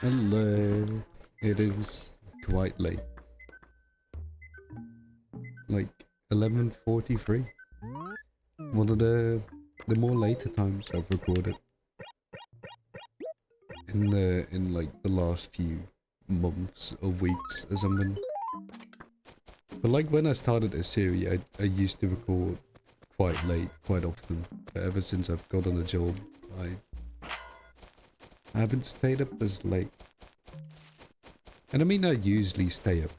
Hello. It is quite late. Like 11:43. One of the more later times I've recorded in like the last few months or weeks or something. But like when I started a series, I used to record quite late, quite often. But ever since I've got on a job, I haven't stayed up as late. And I mean, I usually stay up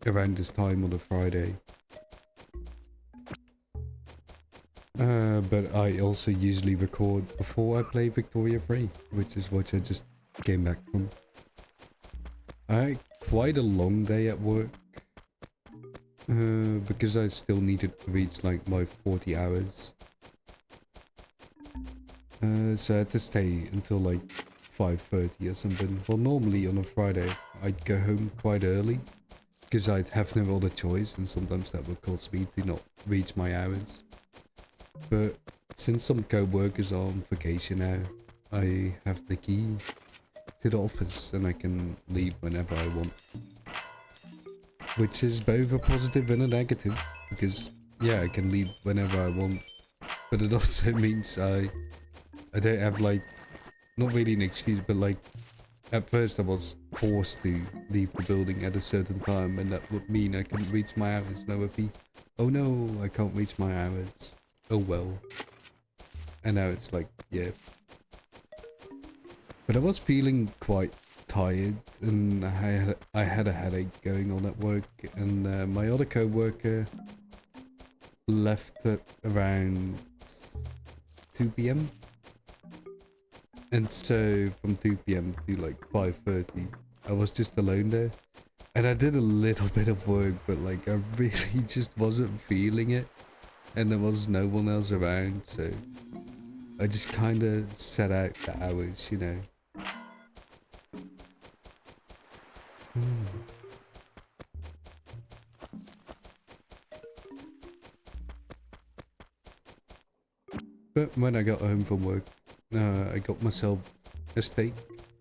around this time on a Friday. But I also usually record before I play Victoria 3, which is what I just came back from. I had quite a long day at work, because I still needed to reach like my 40 hours. So I had to stay until like 5:30 or something. Well, normally on a Friday, I'd go home quite early, because I'd have no other choice, and sometimes that would cause me to not reach my hours. But since some co-workers are on vacation now, I have the key to the office and I can leave whenever I want. Which is both a positive and a negative, because yeah, I can leave whenever I want, but it also means I don't have like, not really an excuse, but like at first I was forced to leave the building at a certain time, and that would mean I couldn't reach my hours, and I would be, oh no, I can't reach my hours. Oh well. And now it's like, yeah. But I was feeling quite tired, and I had a headache going on at work, and my other co-worker left at around 2 p.m. And so from 2 p.m. to like 5:30, I was just alone there. And I did a little bit of work, but like I really just wasn't feeling it. And there was no one else around, so I just kind of set out the hours, you know. But when I got home from work, I got myself a steak.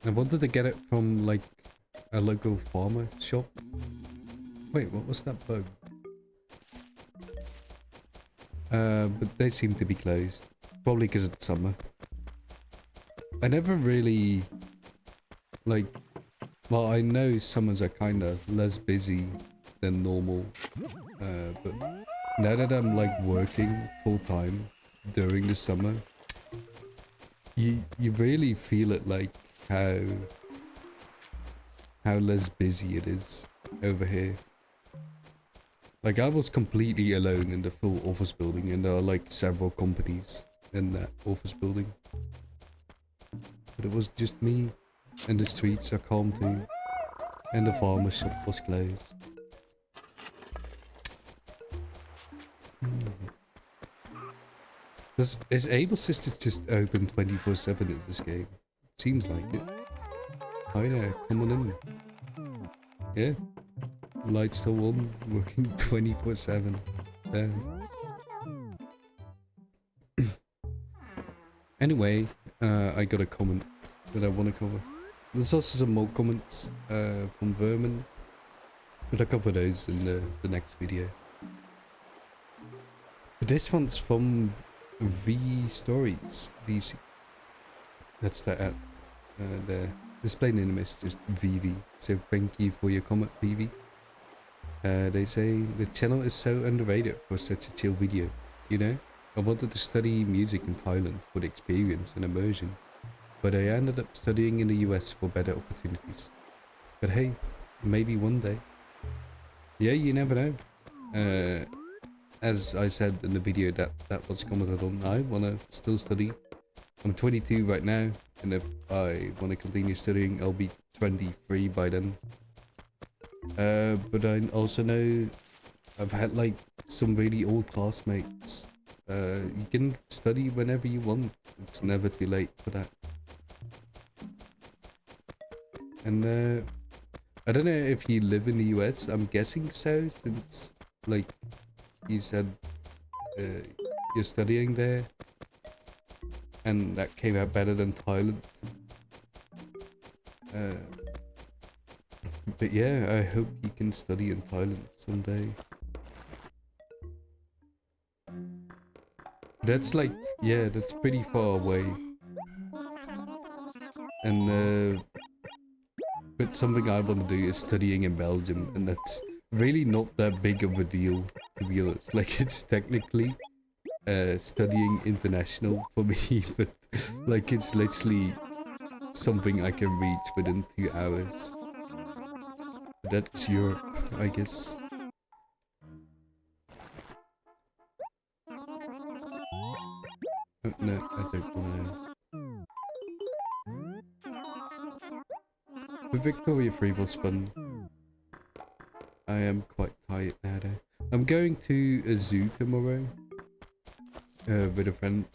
I wanted to get it from like a local farmer shop. Wait, what was that bug? But they seem to be closed. Probably because it's summer. I never really, like, well, I know summers are kind of less busy than normal. But now that I'm like working full time during the summer, you really feel it, like how less busy it is over here. Like I was completely alone in the full office building, and there are like several companies in that office building. But it was just me, and the streets are calm too, and the farmer shop was closed. Is Able Sisters just open 24/7 in this game? Seems like it. Hi there, come on in. Yeah, lights still on, working 24/7. Damn. Anyway, I got a comment that I want to cover. There's also some more comments from Vermin, but I'll cover those in the next video. But this one's from V Stories DC. That's the at the display name is just VV. So thank you for your comment, VV. They say the channel is so underrated for such a chill video. You know, I wanted to study music in Thailand for the experience and immersion, but I ended up studying in the US for better opportunities. But hey, maybe one day. Yeah, you never know. As I said in the video that was commented on, I wanna still study. I'm 22 right now, and if I wanna continue studying, I'll be 23 by then. But I also know I've had like some really old classmates. You can study whenever you want. It's never too late for that. And I don't know if you live in the US. I'm guessing so, since like you said you're studying there, and that came out better than Thailand. Uh, but yeah, I hope he can study in Thailand someday. That's like, yeah, that's pretty far away. And but something I want to do is studying in Belgium, and that's really not that big of a deal, to be honest. Like, it's technically studying international for me, but like it's literally something I can reach within 2 hours. That's Europe, I guess. Oh, no, I don't wanna. But Victoria 3 was fun. I am quite tired now though. I'm going to a zoo tomorrow with a friend.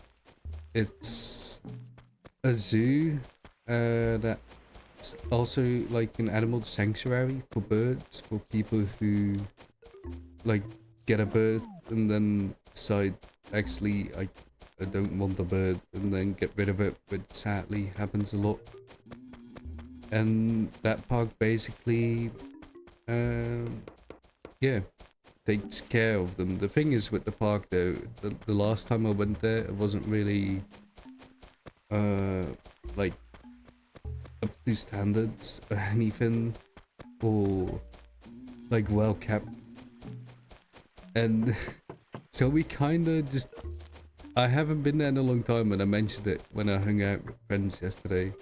It's a zoo that's also like an animal sanctuary for birds, for people who like get a bird and then decide actually I don't want the bird and then get rid of it, which sadly happens a lot. And that park basically yeah, takes care of them. The thing is with the park though, the last time I went there, it wasn't really like up to standards or anything, or like well kept. And so we kind of just, I haven't been there in a long time, and I mentioned it when I hung out with friends yesterday.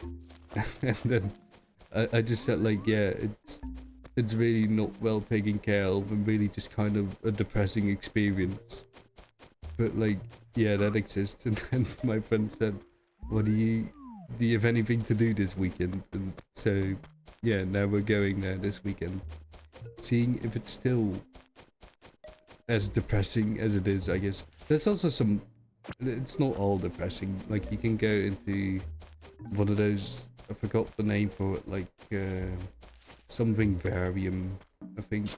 And then I just said like, yeah, it's really not well taken care of and really just kind of a depressing experience. But like, yeah, that exists. And then my friend said, what do you have anything to do this weekend? And so yeah, now we're going there this weekend, seeing if it's still as depressing as it is, I guess. There's also some, it's not all depressing. Like, you can go into one of those, I forgot the name for it, like something vivarium, I think.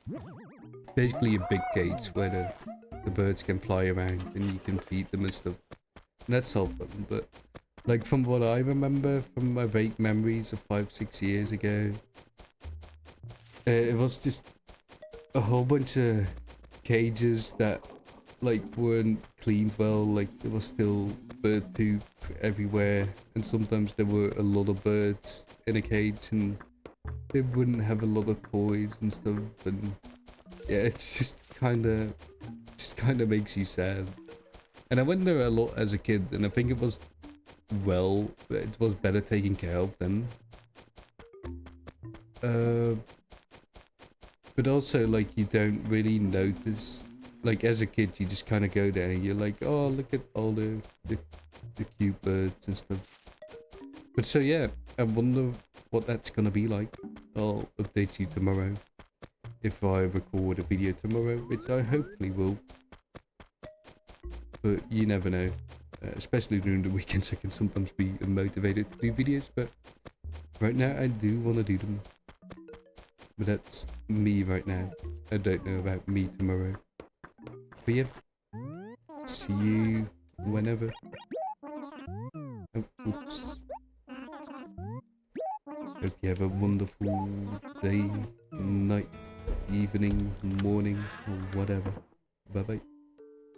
Basically a big cage where the birds can fly around and you can feed them and stuff. And that's all fun, but like from what I remember from my vague memories of 5-6 years ago, it was just a whole bunch of cages that like weren't cleaned well. Like, there was still bird poop everywhere, and sometimes there were a lot of birds in a cage and they wouldn't have a lot of toys and stuff. And yeah, it's just kind of makes you sad. And I went there a lot as a kid, and I think it was better taken care of then. But also, like, you don't really notice, like, as a kid you just kind of go there and you're like, oh, look at all the cute birds and stuff. But so yeah, I wonder what that's gonna be like. I'll update you tomorrow if I record a video tomorrow, which I hopefully will. But you never know. Especially during the weekends, I can sometimes be unmotivated to do videos, but right now I do want to do them. But that's me right now. I don't know about me tomorrow. But yeah, see you whenever. Oh, oops. Hope you have a wonderful day, night, evening, morning, or whatever. Bye bye.